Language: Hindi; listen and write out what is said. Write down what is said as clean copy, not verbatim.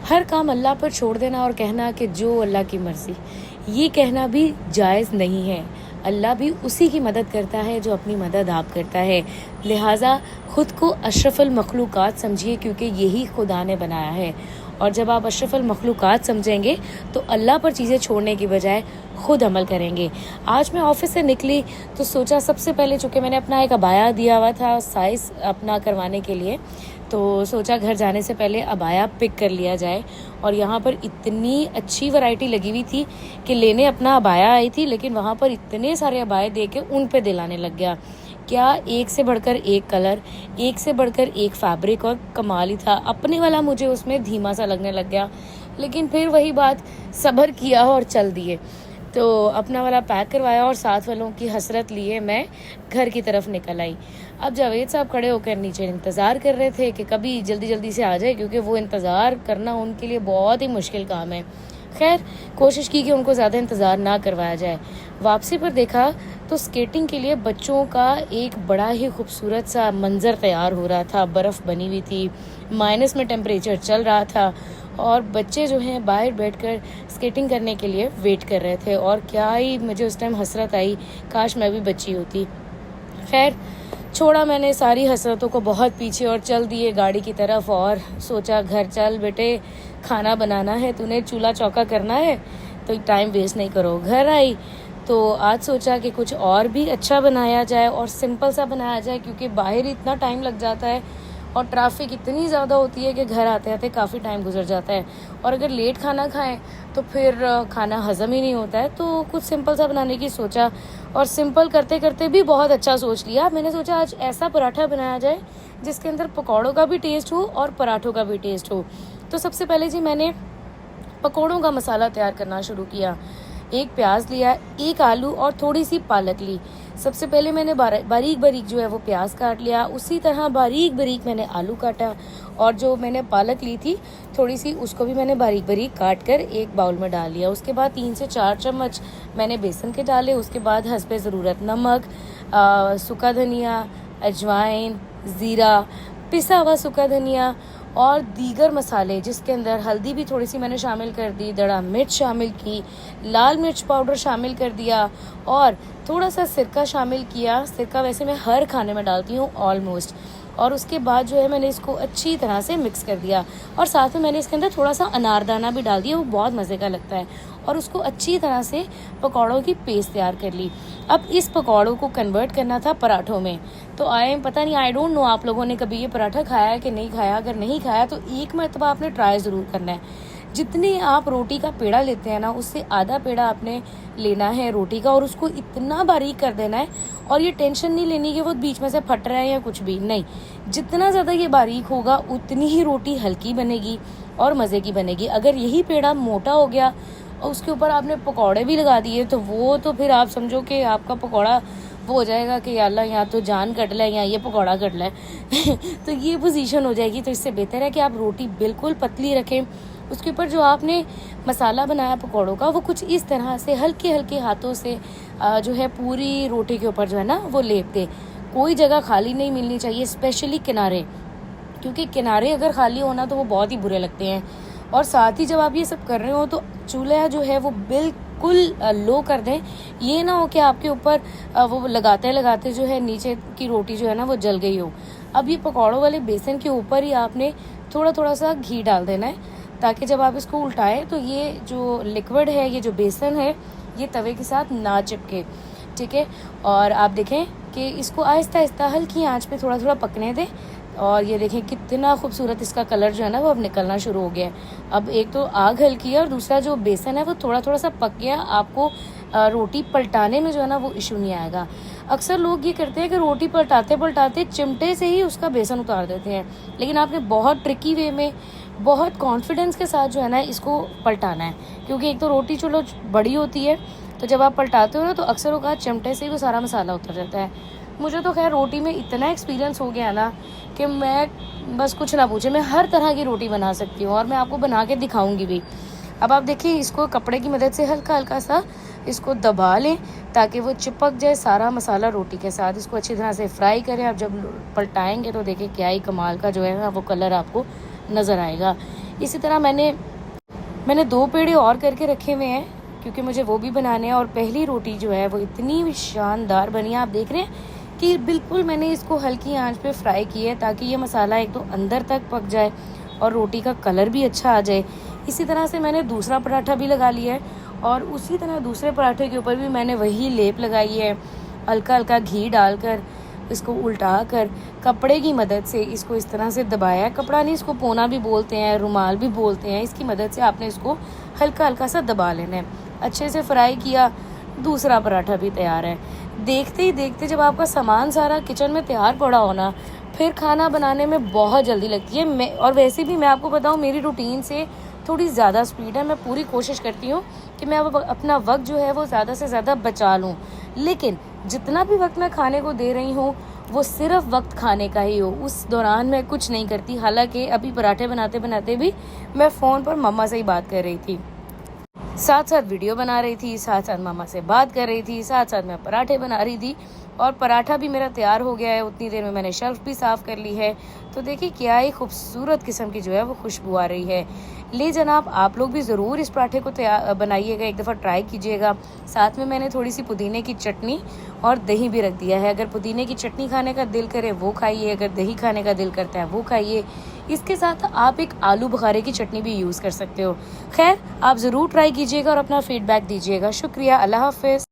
हर काम अल्लाह पर छोड़ देना और कहना कि जो अल्लाह की मर्ज़ी, ये कहना भी जायज़ नहीं है। अल्लाह भी उसी की मदद करता है जो अपनी मदद आप करता है। लिहाजा खुद को अशरफुल मखलूक़ात समझिए, क्योंकि यही खुदा ने बनाया है। और जब आप अशरफुल मखलूक़ात समझेंगे तो अल्लाह पर चीज़ें छोड़ने की बजाय खुद अमल करेंगे। आज मैं ऑफ़िस से निकली तो सोचा सबसे पहले, चूँकि मैंने अपना एक अबाया दिया हुआ था साइज़ अपना करवाने के लिए, तो सोचा घर जाने से पहले अबाया पिक कर लिया जाए। और यहाँ पर इतनी अच्छी वैरायटी लगी हुई थी कि लेने अपना अबाया आई थी, लेकिन वहाँ पर इतने सारे अबाए देख के उन पे दिल आने लग गया। क्या एक से बढ़कर एक कलर, एक से बढ़कर एक फैब्रिक, और कमाल ही था। अपने वाला मुझे उसमें धीमा सा लगने लग गया, लेकिन फिर वही बात, सब्र किया और चल दिए। तो अपना वाला पैक करवाया और साथ वालों की हसरत लिए मैं घर की तरफ निकल आई। अब जावेद साहब खड़े होकर नीचे इंतज़ार कर रहे थे कि कभी जल्दी जल्दी से आ जाए, क्योंकि वो इंतज़ार करना उनके लिए बहुत ही मुश्किल काम है। खैर, कोशिश की कि उनको ज़्यादा इंतज़ार ना करवाया जाए। वापसी पर देखा तो स्केटिंग के लिए बच्चों का एक बड़ा ही खूबसूरत सा मंज़र तैयार हो रहा था। बर्फ़ बनी हुई थी, माइनस में टेम्परेचर चल रहा था, और बच्चे जो हैं बाहर बैठकर स्केटिंग करने के लिए वेट कर रहे थे। और क्या ही मुझे उस टाइम हसरत आई, काश मैं भी बच्ची होती। खैर, छोड़ा मैंने सारी हसरतों को बहुत पीछे और चल दिए गाड़ी की तरफ, और सोचा घर चल बेटे, खाना बनाना है, तूने चूल्हा चौका करना है, तो टाइम वेस्ट नहीं करो। घर आई तो आज सोचा कि कुछ और भी अच्छा बनाया जाए और सिंपल सा बनाया जाए, क्योंकि बाहर इतना टाइम लग जाता है और ट्रैफिक इतनी ज़्यादा होती है कि घर आते आते काफ़ी टाइम गुजर जाता है। और अगर लेट खाना खाएं तो फिर खाना हज़म ही नहीं होता है। तो कुछ सिंपल सा बनाने की सोचा, और सिंपल करते करते भी बहुत अच्छा सोच लिया। मैंने सोचा आज ऐसा पराठा बनाया जाए जिसके अंदर पकौड़ों का भी टेस्ट हो और पराठों का भी टेस्ट हो। तो सबसे पहले जी मैंने पकौड़ों का मसाला तैयार करना शुरू किया। एक प्याज लिया, एक आलू और थोड़ी सी पालक ली। सबसे पहले मैंने बारीक बारीक जो है वो प्याज काट लिया, उसी तरह बारीक बारीक मैंने आलू काटा, और जो मैंने पालक ली थी थोड़ी सी, उसको भी मैंने बारीक बारीक काट कर एक बाउल में डाल लिया। उसके बाद 3 से 4 चम्मच मैंने बेसन के डाले। उसके बाद हस्बे ज़रूरत नमक, सूखा धनिया, अजवाइन, ज़ीरा, पिसा हुआ सूखा धनिया और दीगर मसाले, जिसके अंदर हल्दी भी थोड़ी सी मैंने शामिल कर दी, दड़ा मिर्च शामिल की, लाल मिर्च पाउडर शामिल कर दिया, और थोड़ा सा सिरका शामिल किया। सिरका वैसे मैं हर खाने में डालती हूँ ऑलमोस्ट। और उसके बाद जो है मैंने इसको अच्छी तरह से मिक्स कर दिया, और साथ में मैंने इसके अंदर थोड़ा सा अनारदाना भी डाल दिया, वो बहुत मज़े का लगता है। और उसको अच्छी तरह से पकौड़ों की पेस्ट तैयार कर ली। अब इस पकौड़ों को कन्वर्ट करना था पराठों में। तो पता नहीं, आई डोंट नो आप लोगों ने कभी ये पराठा खाया है कि नहीं खाया। अगर नहीं खाया तो एक मरतबा आपने ट्राई ज़रूर करना है। जितनी आप रोटी का पेड़ा लेते हैं ना, उससे आधा पेड़ा आपने लेना है रोटी का, और उसको इतना बारीक कर देना है। और ये टेंशन नहीं लेनी कि वो बीच में से फट रहा है या कुछ भी नहीं। जितना ज़्यादा ये बारीक होगा उतनी ही रोटी हल्की बनेगी और मज़े की बनेगी। अगर यही पेड़ा मोटा हो गया और उसके ऊपर आपने पकौड़े भी लगा दिए, तो वो तो फिर आप समझो कि आपका पकौड़ा वो हो जाएगा कि या अल्लाह यहाँ तो जान कट ले या ये पकौड़ा कट ले तो ये पोजीशन हो जाएगी। तो इससे बेहतर है कि आप रोटी बिल्कुल पतली रखें। उसके ऊपर जो आपने मसाला बनाया पकौड़ों का, वो कुछ इस तरह से हल्के हल्के हाथों से जो है पूरी रोटी के ऊपर जो है ना वो लेप दे। कोई जगह खाली नहीं मिलनी चाहिए, स्पेशली किनारे, क्योंकि किनारे अगर खाली होना तो वो बहुत ही बुरे लगते हैं। और साथ ही जब आप ये सब कर रहे हो तो चूल्हा जो है वो बिल्कुल लो कर दें। ये ना हो कि आपके ऊपर वो लगाते लगाते जो है नीचे की रोटी जो है ना वो जल गई हो। अब ये पकौड़ों वाले बेसन के ऊपर ही आपने थोड़ा थोड़ा सा घी डाल देना है, ताकि जब आप इसको उल्टाएं तो ये जो लिक्विड है, ये जो बेसन है, ये तवे के साथ ना चिपके। ठीक है, और आप देखें कि इसको आहिस्ता आहिस्ता हल्की आंच पे थोड़ा थोड़ा पकने दें। और ये देखें कितना खूबसूरत इसका कलर जो है ना वो अब निकलना शुरू हो गया है। अब एक तो आग हल्की है और दूसरा जो बेसन है वो थोड़ा थोड़ा सा पक गया। आपको रोटी पलटाने में जो है ना वो इशू नहीं आएगा। अक्सर लोग ये करते हैं कि रोटी पलटाते पलटाते चिमटे से ही उसका बेसन उतार देते हैं, लेकिन आपने बहुत ट्रिकी वे में, बहुत कॉन्फिडेंस के साथ जो है ना इसको पलटाना है। क्योंकि एक तो रोटी चलो बड़ी होती है, तो जब आप पलटाते हो ना तो अक्सर होगा चिमटे से ही वो सारा मसाला उतर जाता है। मुझे तो खैर रोटी में इतना एक्सपीरियंस हो गया ना कि मैं बस कुछ ना पूछे, मैं हर तरह की रोटी बना सकती हूँ और मैं आपको बना के दिखाऊंगी भी। अब आप देखिए, इसको कपड़े की मदद से हल्का हल्का सा इसको दबा लें ताकि वो चिपक जाए सारा मसाला रोटी के साथ। इसको अच्छी तरह से फ्राई करें। आप जब पलटाएंगे तो देखिए क्या ही कमाल का जो है ना वो कलर आपको नज़र आएगा। इसी तरह मैंने 2 पेड़े और करके रखे हुए हैं क्योंकि मुझे वो भी बनाने हैं। और पहली रोटी जो है वो इतनी शानदार बनी है, आप देख रहे हैं कि बिल्कुल मैंने इसको हल्की आंच पे फ्राई की है ताकि ये मसाला एक तो अंदर तक पक जाए और रोटी का कलर भी अच्छा आ जाए। इसी तरह से मैंने दूसरा पराठा भी लगा लिया है और उसी तरह दूसरे पराठे के ऊपर भी मैंने वही लेप लगाई है। हल्का हल्का घी डालकर इसको उल्टा कर कपड़े की मदद से इसको इस तरह से दबाया है। कपड़ा नहीं, इसको पोना भी बोलते हैं, रुमाल भी बोलते हैं। इसकी मदद से आपने इसको हल्का हल्का सा दबा लेना है। अच्छे से फ्राई किया, दूसरा पराठा भी तैयार है। देखते ही देखते जब आपका सामान सारा किचन में तैयार पड़ा हो ना, फिर खाना बनाने में बहुत जल्दी लगती है। और वैसे भी मैं आपको बताऊँ, मेरी रूटीन से थोड़ी ज़्यादा स्पीड है। मैं पूरी कोशिश करती हूँ कि मैं अब अपना वक्त जो है वो ज़्यादा से ज़्यादा बचा लूँ, लेकिन जितना भी वक्त मैं खाने को दे रही हूँ वो सिर्फ वक्त खाने का ही हो, उस दौरान मैं कुछ नहीं करती। हालांकि अभी पराठे बनाते बनाते भी मैं फ़ोन पर मम्मा से ही बात कर रही थी, साथ साथ वीडियो बना रही थी, साथ साथ मामा से बात कर रही थी, साथ साथ मैं पराठे बना रही थी। और पराठा भी मेरा तैयार हो गया है। उतनी देर में मैंने शेल्फ भी साफ़ कर ली है। तो देखिए क्या ही खूबसूरत किस्म की जो है वो खुशबू आ रही है। ले जनाब, आप लोग भी ज़रूर इस पराठे को तैयार बनाइएगा, एक दफ़ा ट्राई कीजिएगा। साथ में मैंने थोड़ी सी पुदीने की चटनी और दही भी रख दिया है। अगर पुदीने की चटनी खाने का दिल करे वो खाइए, अगर दही खाने का दिल करता है वो खाइए। इसके साथ आप एक आलू बुखारे की चटनी भी यूज़ कर सकते हो। खैर, आप ज़रूर ट्राई कीजिएगा और अपना फीडबैक दीजिएगा। शुक्रिया, अल्लाह हाफ़िज़।